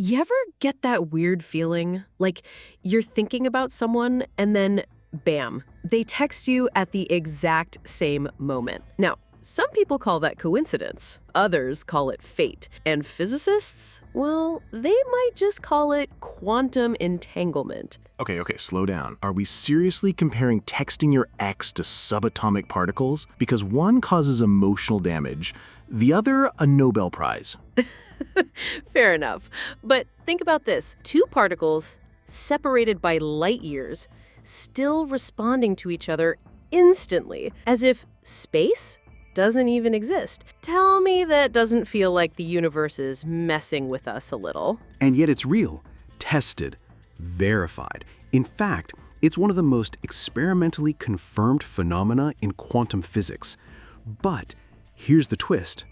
You ever get that weird feeling? Like you're thinking about someone and then, bam, they text you at the exact same moment. Now, some people call that coincidence. Others call it fate. And physicists, well, they might just call it quantum entanglement. Okay, slow down. Are we seriously comparing texting your ex to subatomic particles? Because one causes emotional damage, the other a Nobel Prize. Fair enough. But think about this. Two particles separated by light years, still responding to each other instantly, as if space doesn't even exist. Tell me that doesn't feel like the universe is messing with us a little. And yet it's real, tested, verified. In fact, it's one of the most experimentally confirmed phenomena in quantum physics. But here's the twist.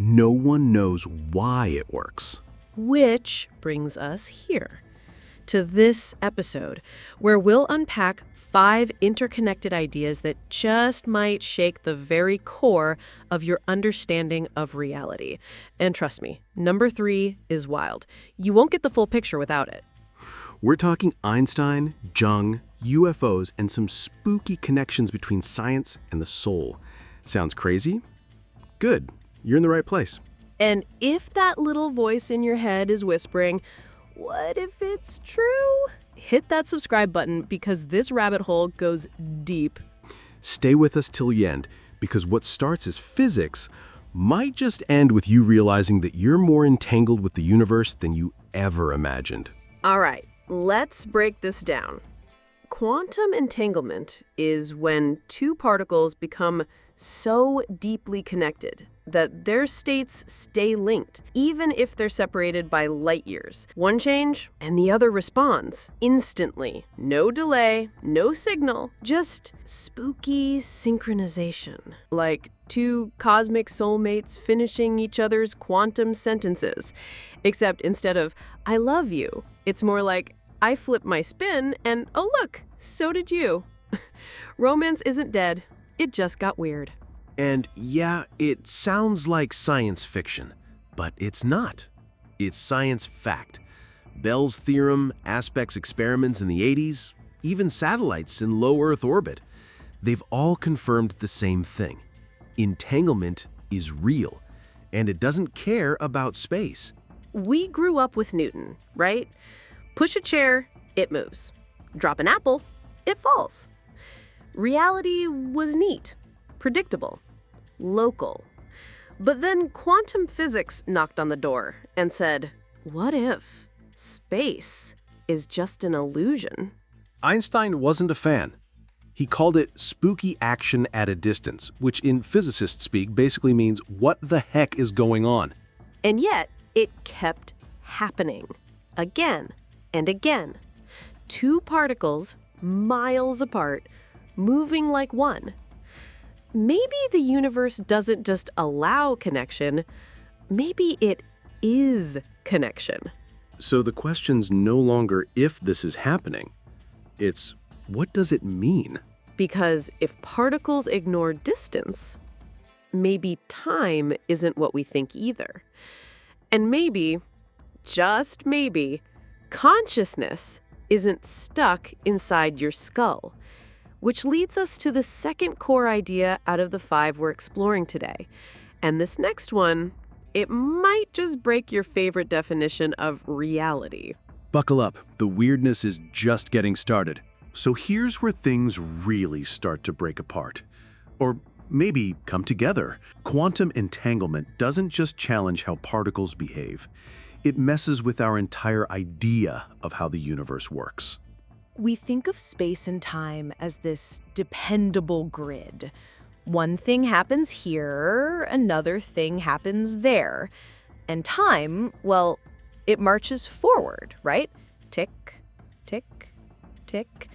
No one knows why it works. Which brings us here, to this episode, where we'll unpack 5 interconnected ideas that just might shake the very core of your understanding of reality. And trust me, number 3 is wild. You won't get the full picture without it. We're talking Einstein, Jung, UFOs, and some spooky connections between science and the soul. Sounds crazy? Good. You're in the right place. And if that little voice in your head is whispering, what if it's true? Hit that subscribe button because this rabbit hole goes deep. Stay with us till the end, because what starts as physics might just end with you realizing that you're more entangled with the universe than you ever imagined. All right, let's break this down. Quantum entanglement is when two particles become so deeply connected that their states stay linked, even if they're separated by light years. One change, and the other responds instantly. No delay, no signal, just spooky synchronization. Like two cosmic soulmates finishing each other's quantum sentences. Except instead of, I love you, it's more like, I flipped my spin, and oh look, so did you. Romance isn't dead, it just got weird. And yeah, it sounds like science fiction, but it's not. It's science fact. Bell's theorem, Aspect's experiments in the 80s, even satellites in low Earth orbit, they've all confirmed the same thing. Entanglement is real, and it doesn't care about space. We grew up with Newton, right? Push a chair, it moves. Drop an apple, it falls. Reality was neat, predictable, local. But then quantum physics knocked on the door and said, what if space is just an illusion? Einstein wasn't a fan. He called it spooky action at a distance, which in physicist speak basically means what the heck is going on? And yet, it kept happening. Again and again. Two particles, miles apart, moving like one. Maybe the universe doesn't just allow connection, maybe it is connection. So the question's no longer if this is happening. It's, what does it mean? Because if particles ignore distance, maybe time isn't what we think either. And maybe, just maybe, consciousness isn't stuck inside your skull. Which leads us to the second core idea out of the 5 we're exploring today. And this next one, it might just break your favorite definition of reality. Buckle up, the weirdness is just getting started. So here's where things really start to break apart. Or maybe come together. Quantum entanglement doesn't just challenge how particles behave. It messes with our entire idea of how the universe works. We think of space and time as this dependable grid. One thing happens here, another thing happens there. And time, well, it marches forward, right? Tick, tick, tick.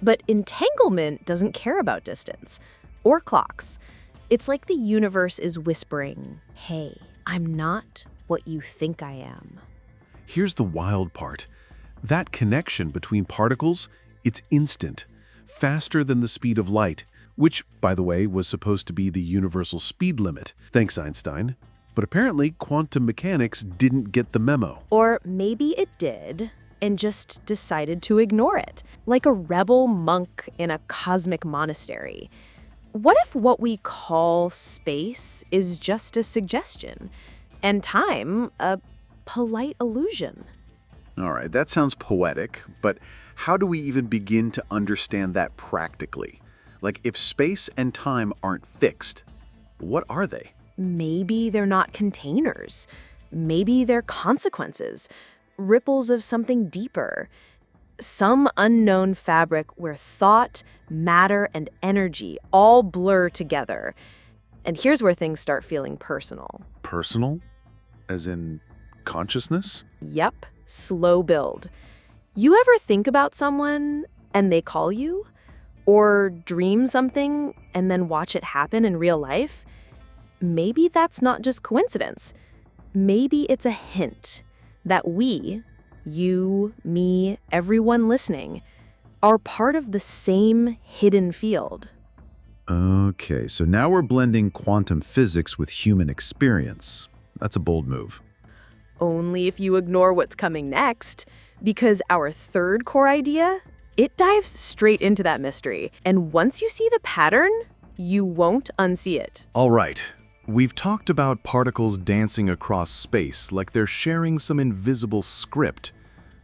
But entanglement doesn't care about distance or clocks. It's like the universe is whispering, hey, I'm not what you think I am. Here's the wild part. That connection between particles, it's instant, faster than the speed of light, which, by the way, was supposed to be the universal speed limit. Thanks, Einstein. But apparently, quantum mechanics didn't get the memo. Or maybe it did and just decided to ignore it, like a rebel monk in a cosmic monastery. What if what we call space is just a suggestion, and time a polite illusion? All right, that sounds poetic, but how do we even begin to understand that practically? Like, if space and time aren't fixed, what are they? Maybe they're not containers. Maybe they're consequences, ripples of something deeper. Some unknown fabric where thought, matter, and energy all blur together. And here's where things start feeling personal. Personal? As in consciousness? Yep, slow build. You ever think about someone and they call you? Or dream something and then watch it happen in real life? Maybe that's not just coincidence. Maybe it's a hint that we, you, me, everyone listening, are part of the same hidden field. Okay, so now we're blending quantum physics with human experience. That's a bold move. Only if you ignore what's coming next, because our third core idea, it dives straight into that mystery. And once you see the pattern, you won't unsee it. All right. We've talked about particles dancing across space like they're sharing some invisible script.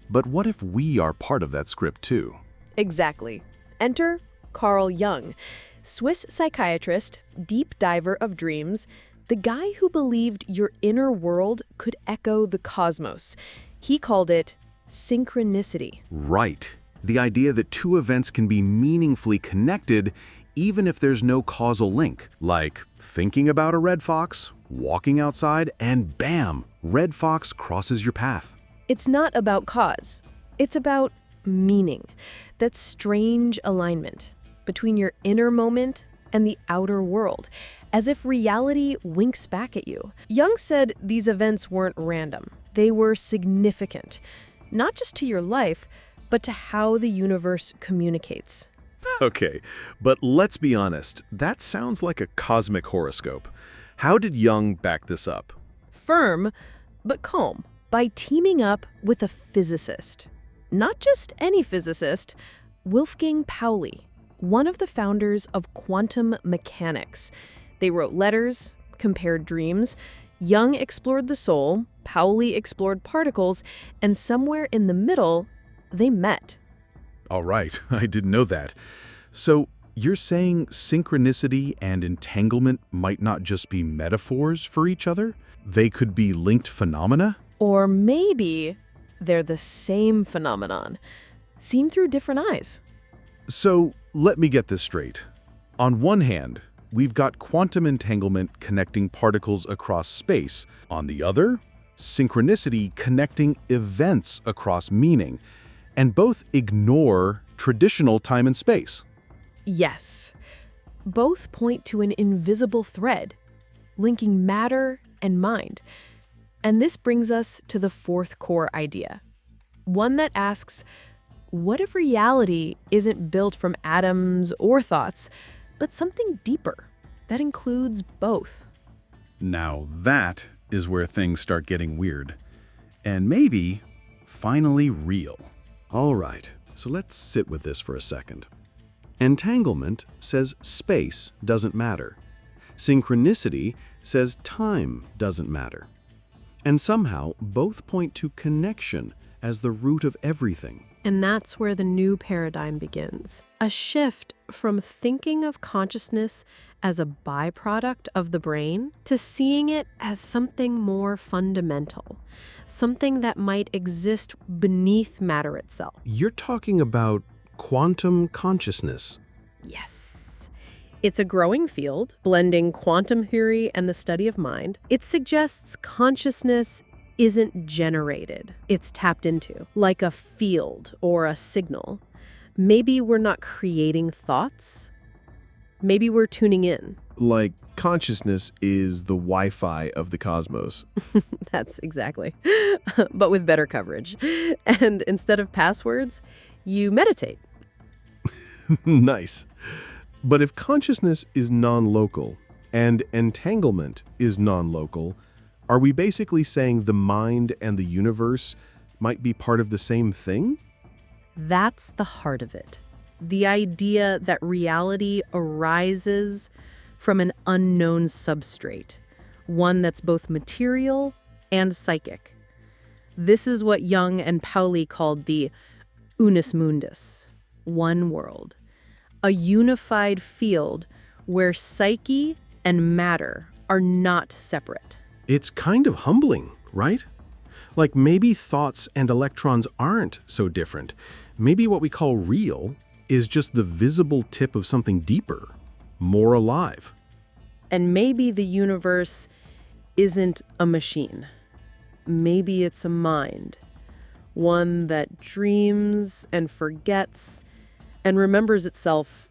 But what if we are part of that script too? Exactly. Enter Carl Jung, Swiss psychiatrist, deep diver of dreams, the guy who believed your inner world could echo the cosmos. He called it synchronicity. Right. The idea that two events can be meaningfully connected even if there's no causal link, like thinking about a red fox, walking outside, and bam, red fox crosses your path. It's not about cause. It's about meaning, that strange alignment between your inner moment and the outer world, as if reality winks back at you. Jung said these events weren't random. They were significant, not just to your life, but to how the universe communicates. Okay, but let's be honest, that sounds like a cosmic horoscope. How did Jung back this up? Firm, but calm, by teaming up with a physicist. Not just any physicist, Wolfgang Pauli, one of the founders of quantum mechanics. They wrote letters, compared dreams. Jung explored the soul, Pauli explored particles, and somewhere in the middle, they met. All right, I didn't know that. So you're saying synchronicity and entanglement might not just be metaphors for each other? They could be linked phenomena? Or maybe they're the same phenomenon, seen through different eyes. So let me get this straight. On one hand, we've got quantum entanglement connecting particles across space. On the other, synchronicity connecting events across meaning. And both ignore traditional time and space. Yes. Both point to an invisible thread, linking matter and mind. And this brings us to the fourth core idea. One that asks, what if reality isn't built from atoms or thoughts, but something deeper that includes both? Now that is where things start getting weird. And maybe finally real. All right, so let's sit with this for a second. Entanglement says space doesn't matter. Synchronicity says time doesn't matter. And somehow, both point to connection as the root of everything. And that's where the new paradigm begins. A shift from thinking of consciousness as a byproduct of the brain to seeing it as something more fundamental, something that might exist beneath matter itself. You're talking about quantum consciousness. Yes. It's a growing field, blending quantum theory and the study of mind. It suggests consciousness isn't generated, it's tapped into, like a field or a signal. Maybe we're not creating thoughts. Maybe we're tuning in. Like consciousness is the Wi-Fi of the cosmos. That's exactly. But with better coverage. And instead of passwords, you meditate. Nice. But if consciousness is non-local and entanglement is non-local, Are we basically saying the mind and the universe might be part of the same thing? That's the heart of it. The idea that reality arises from an unknown substrate, one that's both material and psychic. This is what Jung and Pauli called the unus mundus, one world, a unified field where psyche and matter are not separate. It's kind of humbling, right? Like maybe thoughts and electrons aren't so different. Maybe what we call real is just the visible tip of something deeper, more alive. And maybe the universe isn't a machine. Maybe it's a mind, one that dreams and forgets and remembers itself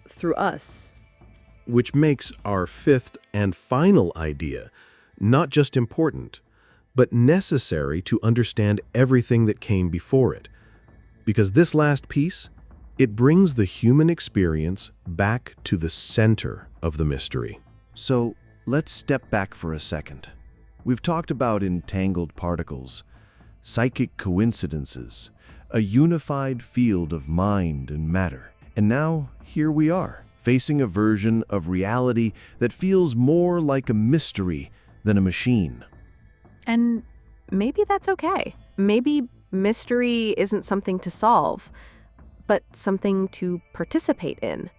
through us. Which makes our fifth and final idea not just important, but necessary to understand everything that came before it. Because this last piece, it brings the human experience back to the center of the mystery. So let's step back for a second. We've talked about entangled particles, psychic coincidences, a unified field of mind and matter. And now, here we are, facing a version of reality that feels more like a mystery than a machine. And maybe that's okay. Maybe mystery isn't something to solve, but something to participate in.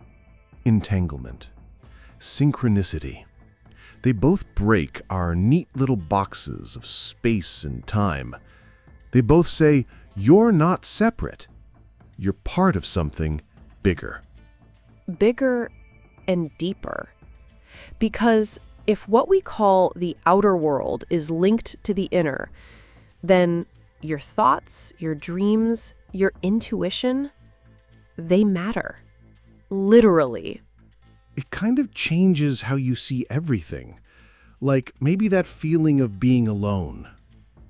Entanglement, synchronicity. They both break our neat little boxes of space and time. They both say, you're not separate. You're part of something bigger. Bigger and deeper. Because if what we call the outer world is linked to the inner, then your thoughts, your dreams, your intuition, they matter. Literally. It kind of changes how you see everything. Like maybe that feeling of being alone.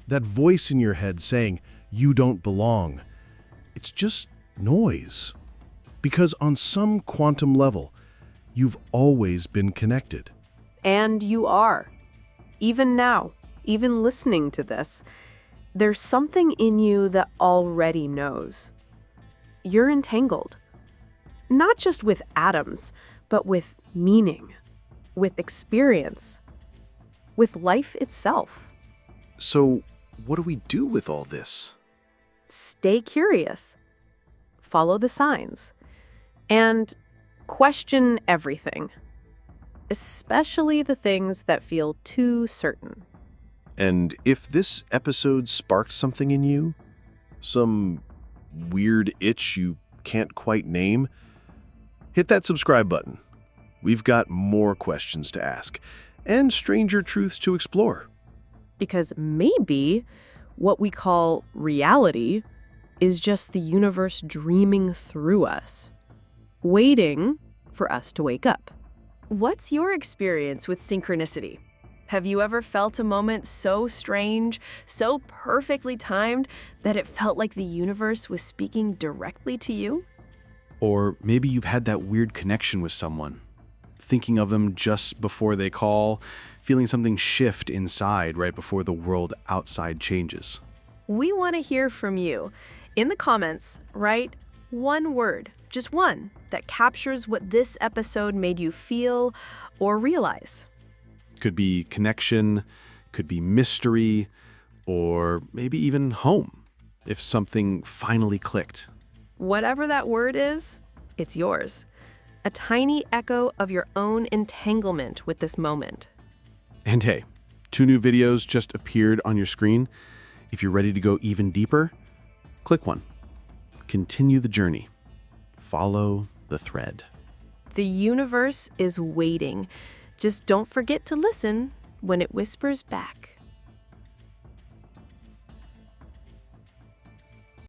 That voice in your head saying, you don't belong. It's just noise. Because on some quantum level, you've always been connected. And you are. Even now, even listening to this, there's something in you that already knows. You're entangled. Not just with atoms, but with meaning, with experience, with life itself. So, what do we do with all this? Stay curious. Follow the signs. And question everything. Especially the things that feel too certain. And if this episode sparked something in you, some weird itch you can't quite name, hit that subscribe button. We've got more questions to ask and stranger truths to explore. Because maybe what we call reality is just the universe dreaming through us, waiting for us to wake up. What's your experience with synchronicity? Have you ever felt a moment so strange, so perfectly timed, that it felt like the universe was speaking directly to you? Or maybe you've had that weird connection with someone, thinking of them just before they call, feeling something shift inside right before the world outside changes. We want to hear from you. In the comments, write one word, just one, that captures what this episode made you feel or realize. Could be connection, could be mystery, or maybe even home, if something finally clicked. Whatever that word is, it's yours. A tiny echo of your own entanglement with this moment. And hey, 2 new videos just appeared on your screen. If you're ready to go even deeper, click one. Continue the journey. Follow the thread. The universe is waiting. Just don't forget to listen when it whispers back.